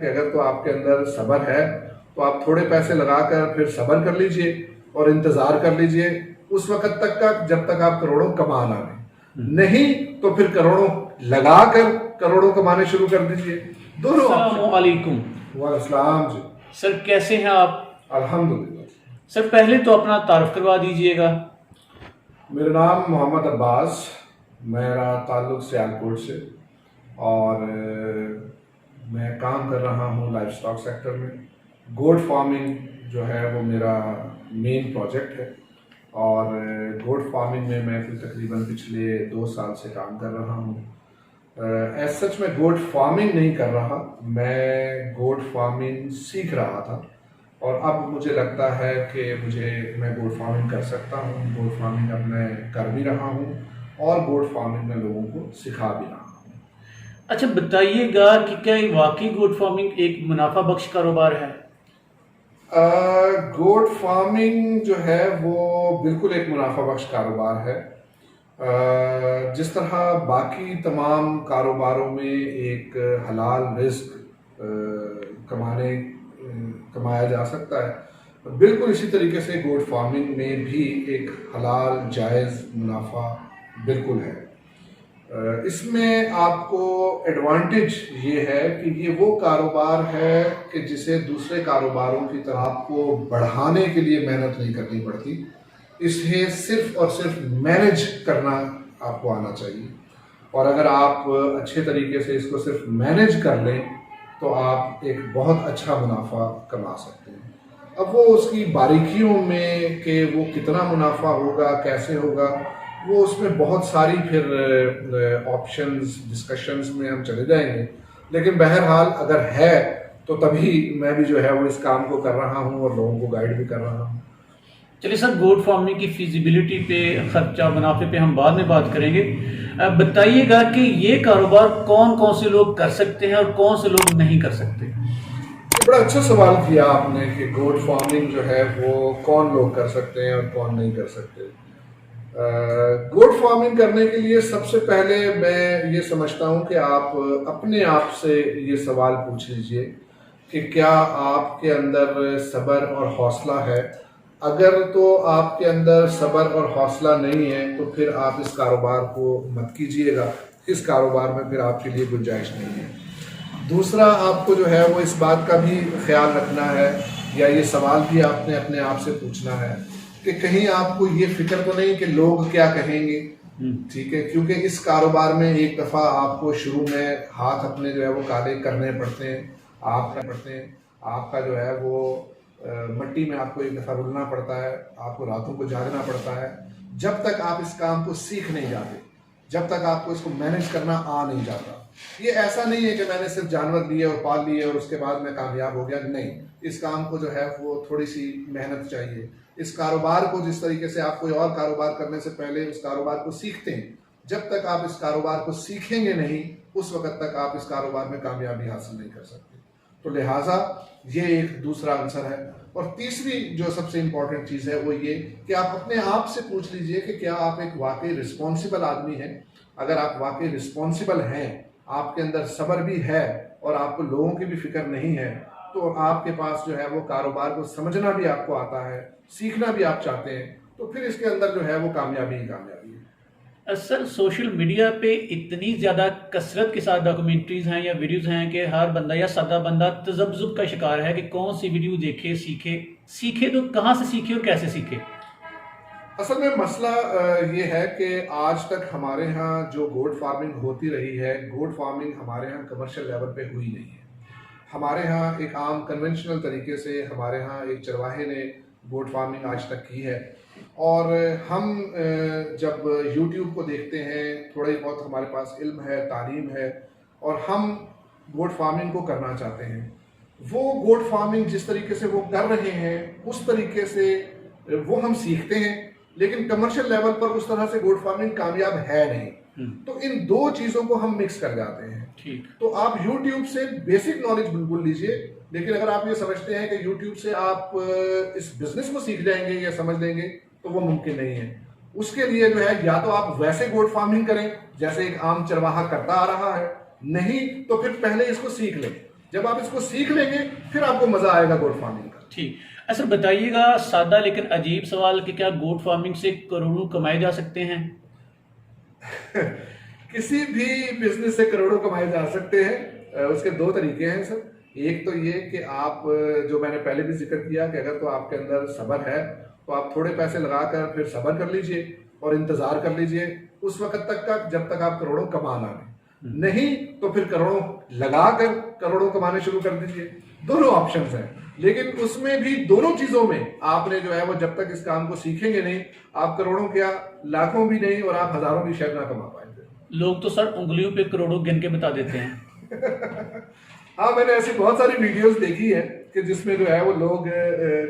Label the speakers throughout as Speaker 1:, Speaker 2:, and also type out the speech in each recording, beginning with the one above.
Speaker 1: कि अगर तो आपके अंदर सब्र है तो आप थोड़े पैसे लगाकर फिर सब्र कर लीजिए और इंतजार कर लीजिए उस वक्त तक का जब तक आप करोड़ों कमा ना लें। नहीं तो फिर करोड़ों लगाकर करोड़ों कमाने शुरू कर दीजिए। दोनों।
Speaker 2: अस्सलाम वालेकुम।
Speaker 1: वालेकुम जी।
Speaker 2: सर कैसे हैं आप?
Speaker 1: अल्हम्दुलिल्लाह।
Speaker 2: सर पहले तो अपना तारुफ करवा दीजिएगा।
Speaker 1: मेरा नाम मोहम्मद अब्बास, मेरा ताल्लुक सियालकोट से और मैं काम कर रहा हूँ लाइफ स्टॉक सेक्टर में। गोट फार्मिंग जो है वो मेरा मेन प्रोजेक्ट है और गोट फार्मिंग में मैं फिर तकरीबन पिछले 2 साल से काम कर रहा हूँ। एज सच मैं गोट फार्मिंग नहीं कर रहा, मैं गोट फार्मिंग सीख रहा था और अब मुझे लगता है कि मैं गोट फार्मिंग कर सकता हूँ। गोट फार्मिंग अब मैं कर भी रहा हूँ और गोट फार्मिंग में लोगों को सिखा भी रहा हूँ।
Speaker 2: अच्छा बताइएगा कि क्या ये वाकई गोट फार्मिंग एक मुनाफा बख्श कारोबार है?
Speaker 1: गोट फार्मिंग जो है वो बिल्कुल एक मुनाफा बख्श कारोबार है। जिस तरह बाकी तमाम कारोबारों में एक हलाल रिस्क कमाया जा सकता है, बिल्कुल इसी तरीके से गोट फार्मिंग में भी एक हलाल जायज़ मुनाफा बिल्कुल है। इसमें आपको एडवांटेज ये है कि ये वो कारोबार है कि जिसे दूसरे कारोबारों की तरह आपको बढ़ाने के लिए मेहनत नहीं करनी पड़ती। इसे सिर्फ और सिर्फ मैनेज करना आपको आना चाहिए और अगर आप अच्छे तरीके से इसको सिर्फ मैनेज कर लें तो आप एक बहुत अच्छा मुनाफा कमा सकते हैं। अब वो उसकी बारीकियों में कि वो कितना मुनाफा होगा, कैसे होगा, वो उसमें बहुत सारी फिर ऑप्शंस डिस्कशंस में हम चले जाएंगे। लेकिन बहरहाल अगर है तो तभी मैं भी जो है वो इस काम को कर रहा हूँ और लोगों को गाइड भी कर रहा हूँ।
Speaker 2: चलिए सर, गोट फार्मिंग की फिजिबिलिटी पे, खर्चा मुनाफे पे हम बाद में बात करेंगे। बताइएगा कि ये कारोबार कौन कौन से लोग कर सकते हैं और कौन से लोग नहीं कर सकते?
Speaker 1: बड़ा अच्छा सवाल किया आपने कि गोट फार्मिंग जो है वो कौन लोग कर सकते हैं और कौन नहीं कर सकते। गोट फार्मिंग करने के लिए सबसे पहले मैं ये समझता हूँ कि आप अपने आप से ये सवाल पूछ लीजिए कि क्या आपके अंदर सब्र और हौसला है। अगर तो आपके अंदर सब्र और हौसला नहीं है तो फिर आप इस कारोबार को मत कीजिएगा। इस कारोबार में फिर आपके लिए गुंजाइश नहीं है। दूसरा, आपको जो है वो इस बात का भी ख्याल रखना है या ये सवाल भी आपने अपने आप से पूछना है कि कहीं आपको ये फिक्र तो नहीं कि लोग क्या कहेंगे। ठीक है, क्योंकि इस कारोबार में एक दफ़ा आपको शुरू में हाथ अपने जो है वो काले करने पड़ते हैं। आपका जो है वो मट्टी में आपको एक दफ़ा रुलना पड़ता है, आपको रातों को जागना पड़ता है। जब तक आप इस काम को सीख नहीं जाते, जब तक आपको इसको मैनेज करना आ नहीं जाता। ये ऐसा नहीं है कि मैंने सिर्फ जानवर लिए और पाल लिए और उसके बाद मैं कामयाब हो गया, नहीं। इस काम को जो है वो थोड़ी सी मेहनत चाहिए। इस कारोबार को जिस तरीके से आप कोई और कारोबार करने से पहले उस कारोबार को सीखते हैं, जब तक आप इस कारोबार को सीखेंगे नहीं उस वक्त तक आप इस कारोबार में कामयाबी हासिल नहीं कर सकते। तो लिहाजा ये एक दूसरा आंसर है। और तीसरी जो सबसे इंपॉर्टेंट चीज़ है वो ये कि आप अपने आप से पूछ लीजिए कि क्या आप एक वाकई रिस्पॉन्सिबल आदमी हैं। अगर आप वाकई रिस्पॉन्सिबल हैं, आपके अंदर सब्र भी है और आपको लोगों की भी फिक्र नहीं है, तो आपके पास जो है वो कारोबार को समझना भी आपको आता है, सीखना भी आप चाहते हैं, तो फिर इसके अंदर जो है वो कामयाबी ही कामयाबी है।
Speaker 2: सर सोशल मीडिया पे इतनी ज़्यादा कसरत के साथ डॉक्यूमेंट्रीज हैं या वीडियोस हैं कि हर बंदा या सादा बंदा तजब्जुब का शिकार है कि कौन सी वीडियो देखे, सीखे तो कहाँ से सीखे और कैसे सीखे।
Speaker 1: असल में मसला ये है कि आज तक हमारे यहाँ जो गोट फार्मिंग होती रही है, गोट फार्मिंग हमारे यहाँ कमर्शियल लेवल पे हुई नहीं है। हमारे यहाँ एक आम कन्वेंशनल तरीके से हमारे यहाँ एक चरवाहे ने गोट फार्मिंग आज तक की है और हम जब YouTube को देखते हैं, थोड़ा ही बहुत हमारे पास इल्म है, तालीम है और हम गोट फार्मिंग को करना चाहते हैं। वो गोट फार्मिंग जिस तरीके से वो कर रहे हैं उस तरीके से वो हम सीखते हैं, लेकिन कमर्शियल लेवल पर उस तरह से गोट फार्मिंग कामयाब है नहीं। तो इन दो चीज़ों को हम मिक्स कर जाते हैं।
Speaker 2: ठीक।
Speaker 1: तो आप YouTube से बेसिक नॉलेज बिल्कुल लीजिए, लेकिन अगर आप ये समझते हैं कि YouTube से आप इस बिजनेस को सीख जाएंगे या समझ लेंगे तो वो मुमकिन नहीं है। उसके लिए जो है या तो आप वैसे गोट फार्मिंग करें जैसे एक आम चरवाहा करता आ रहा है, नहीं तो फिर पहले इसको सीख लें। जब आप इसको सीख लेंगे फिर आपको मजा आएगा गोट फार्मिंग का।
Speaker 2: ठीक। सर बताइएगा, सादा लेकिन अजीब सवाल, कि क्या गोट फार्मिंग से करोड़ों कमाए जा सकते हैं?
Speaker 1: किसी भी बिजनेस से करोड़ों कमाए जा सकते हैं। उसके दो तरीके हैं सर। एक तो ये कि आप जो मैंने पहले भी जिक्र किया कि अगर तो आपके अंदर सब्र है तो आप थोड़े पैसे लगाकर फिर सब्र कर लीजिए और इंतजार कर लीजिए उस वक्त तक का जब तक आप करोड़ों कमा ना लें। नहीं तो फिर करोड़ों लगाकर करोड़ों कमाने शुरू कर दीजिए। दोनों ऑप्शंस हैं, लेकिन उसमें भी दोनों चीजों में आपने जो है वो जब तक इस काम को सीखेंगे नहीं, आप करोड़ों क्या लाखों भी नहीं और आप हजारों भी शायद ना कमा पाएंगे।
Speaker 2: लोग तो सर उंगलियों पे करोड़ों गिन के बता देते हैं।
Speaker 1: हाँ, मैंने ऐसी बहुत सारी वीडियोस देखी है कि जिसमें जो है वो लोग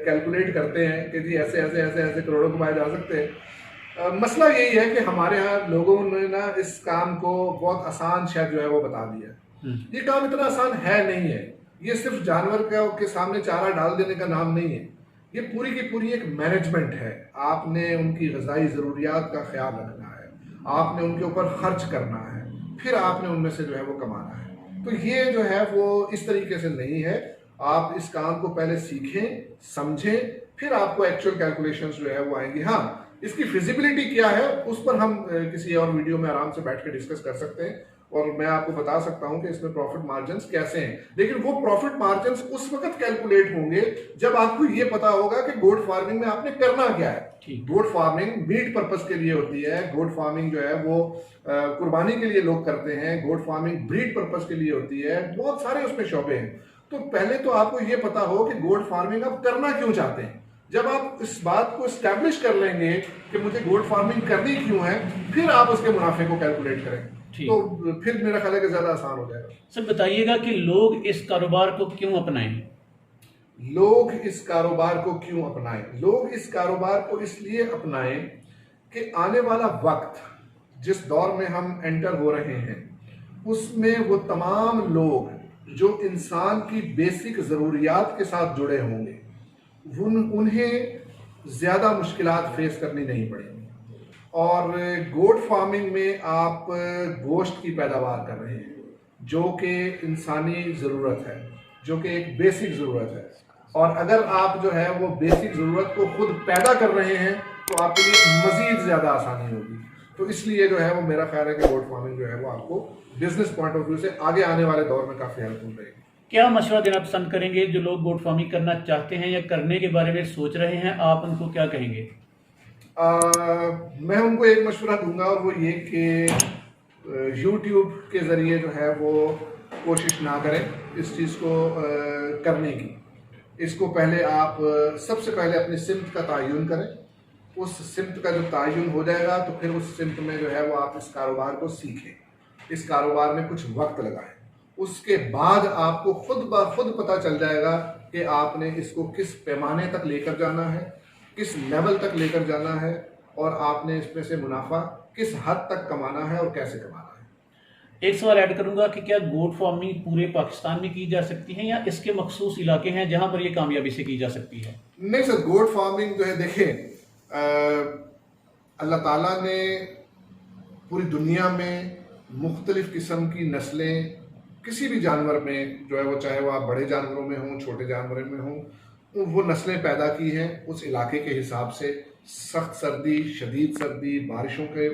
Speaker 1: कैलकुलेट करते हैं कि जी ऐसे ऐसे ऐसे ऐसे करोड़ों कमाए जा सकते हैं। मसला यही है कि हमारे यहाँ लोगों ने ना इस काम को बहुत आसान शायद जो है वो बता दिया। ये काम इतना आसान है नहीं है। ये सिर्फ जानवर के सामने चारा डाल देने का नाम नहीं है। ये पूरी की पूरी एक मैनेजमेंट है। आपने उनकी ग़िज़ाई ज़रूरियात का ख्याल रखना है, आपने उनके ऊपर खर्च करना है, फिर आपने उनमें से जो है वो कमाना है। तो ये जो है वो इस तरीके से नहीं है। आप इस काम को पहले सीखें, समझें, फिर आपको एक्चुअल कैलकुलेशंस जो है वो आएंगी। हाँ, इसकी फिजिबिलिटी क्या है उस पर हम किसी और वीडियो में आराम से बैठ के डिस्कस कर सकते हैं और मैं आपको बता सकता हूं कि इसमें प्रॉफिट मार्जिन्स कैसे हैं। लेकिन वो प्रॉफिट मार्जिन्स उस वक्त कैलकुलेट होंगे जब आपको ये पता होगा कि गोट फार्मिंग में आपने करना क्या है। गोट फार्मिंग मीट पर्पस के लिए होती है। गोट फार्मिंग जो है वो कुर्बानी के लिए लोग करते हैं। गोट फार्मिंग ब्रीड पर्पस के लिए होती है। बहुत सारे उसमें शोबे हैं। तो पहले तो आपको ये पता हो कि गोट फार्मिंग आप करना क्यों चाहते हैं। जब आप इस बात को एस्टैब्लिश कर लेंगे कि मुझे गोट फार्मिंग करनी क्यों है, फिर आप उसके मुनाफे को कैलकुलेट करेंगे, तो फिर मेरा ख्याल है कि ज्यादा आसान हो जाएगा।
Speaker 2: सर बताइएगा कि लोग इस कारोबार को क्यों अपनाएं?
Speaker 1: लोग इस कारोबार को क्यों अपनाएं? लोग इस कारोबार को इसलिए अपनाएं कि आने वाला वक्त जिस दौर में हम एंटर हो रहे हैं उसमें वो तमाम लोग जो इंसान की बेसिक ज़रूरियात के साथ जुड़े होंगे उन्हें ज़्यादा मुश्किलात फेस करनी नहीं पड़ेंगी। और गोट फार्मिंग में आप गोश्त की पैदावार कर रहे हैं जो कि इंसानी ज़रूरत है, जो कि एक बेसिक ज़रूरत है। और अगर आप जो है वो बेसिक ज़रूरत को खुद पैदा कर रहे हैं तो आपके लिए मज़ीद ज़्यादा आसानी होगी। तो इसलिए जो है वो मेरा ख्याल है कि गोट फार्मिंग जो है वो आपको बिजनेस पॉइंट ऑफ व्यू से आगे आने वाले दौर में काफ़ी हेल्पफुल रहेगी।
Speaker 2: क्या मशवरा देना पसंद करेंगे जो लोग गोट फार्मिंग करना चाहते हैं या करने के बारे में सोच रहे हैं, आप उनको क्या कहेंगे?
Speaker 1: मैं उनको एक मशवरा दूंगा और वो ये कि YouTube के ज़रिए जो है वो कोशिश ना करें इस चीज़ को करने की। इसको पहले आप सबसे पहले अपनी सिमत का तयन करें। उस सिमत का जो तयन हो जाएगा तो फिर उस सिमत में जो है वो आप इस कारोबार को सीखें, इस कारोबार में कुछ वक्त लगाएं। उसके बाद आपको खुद ब खुद पता चल जाएगा कि आपने इसको किस पैमाने तक लेकर जाना है, किस लेवल तक लेकर जाना है और आपने इसमें से मुनाफा किस हद तक कमाना है और कैसे कमाना है।
Speaker 2: एक सवाल ऐड करूंगा कि क्या गोट फार्मिंग पूरे पाकिस्तान में की जा सकती है या इसके मखसूस इलाके हैं जहां पर यह कामयाबी से की जा सकती है?
Speaker 1: नहीं सर, गोट फार्मिंग जो है देखें, अल्लाह ताला ने पूरी दुनिया में मुख्तलिफ किस्म की नस्लें किसी भी जानवर में जो है वो, चाहे वो आप बड़े जानवरों में हों, छोटे जानवरों में हों, तो वो नस्लें पैदा की हैं उस इलाके के हिसाब से। सख्त सर्दी, शदीद सर्दी, बारिशों के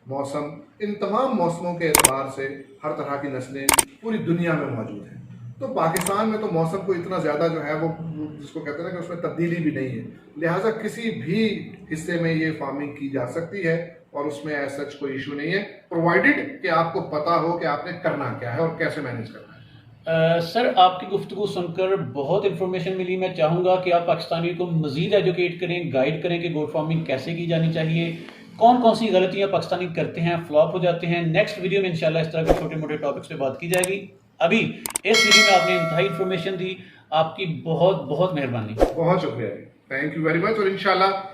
Speaker 1: मौसम, इन तमाम मौसमों के एतबार से हर तरह की नस्लें पूरी दुनिया में मौजूद हैं। तो पाकिस्तान में तो मौसम को इतना ज़्यादा जो है वो जिसको कहते हैं ना कि उसमें तब्दीली भी नहीं है, लिहाजा किसी भी हिस्से में ये फार्मिंग की जा सकती है और उसमें ऐसा कोई इशू नहीं है, प्रोवाइडेड कि आपको पता हो कि आपने करना क्या है और कैसे मैनेज करना है।
Speaker 2: सर आपकी गुफ्तगू सुनकर बहुत इन्फॉर्मेशन मिली। मैं चाहूँगा कि आप पाकिस्तानियों को मज़ीद एजुकेट करें, गाइड करें कि गोट फार्मिंग कैसे की जानी चाहिए, कौन कौन सी गलतियाँ पाकिस्तानी करते हैं, फ्लॉप हो जाते हैं। नेक्स्ट वीडियो में इंशाल्लाह इस तरह के छोटे मोटे टॉपिक्स पे बात की जाएगी। अभी इस वीडियो में आपने इंतहाई इन्फॉर्मेशन दी, आपकी बहुत बहुत मेहरबानी।
Speaker 1: बहुत शुक्रिया, थैंक यू वेरी मच। और इंशाल्लाह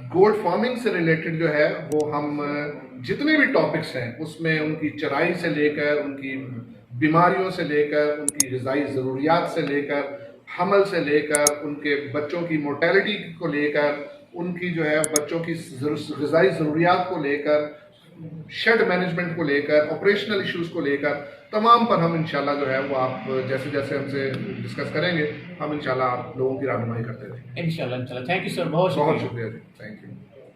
Speaker 1: गोट फार्मिंग से रिलेटेड जो है वो हम जितने भी टॉपिक्स हैं उसमें उनकी चराई से लेकर, उनकी बीमारियों से लेकर, उनकी ग़िज़ाई ज़रूरियात से लेकर, हमल से लेकर, उनके बच्चों की मोर्टेलिटी को लेकर, उनकी जो है बच्चों की ग़िज़ाई ज़रूरियात को लेकर, शेड मैनेजमेंट को लेकर, ऑपरेशनल इश्यूज को लेकर, तमाम पर हम इंशाल्लाह जो है वो आप जैसे जैसे हमसे डिस्कस करेंगे, हम इंशाल्लाह आप लोगों की रहनुमाई करते रहेंगे।
Speaker 2: इंशाल्लाह इंशाल्लाह। थैंक यू सर, बहुत
Speaker 1: बहुत
Speaker 2: शुक्रिया।
Speaker 1: शुक्रिया जी, थैंक यू।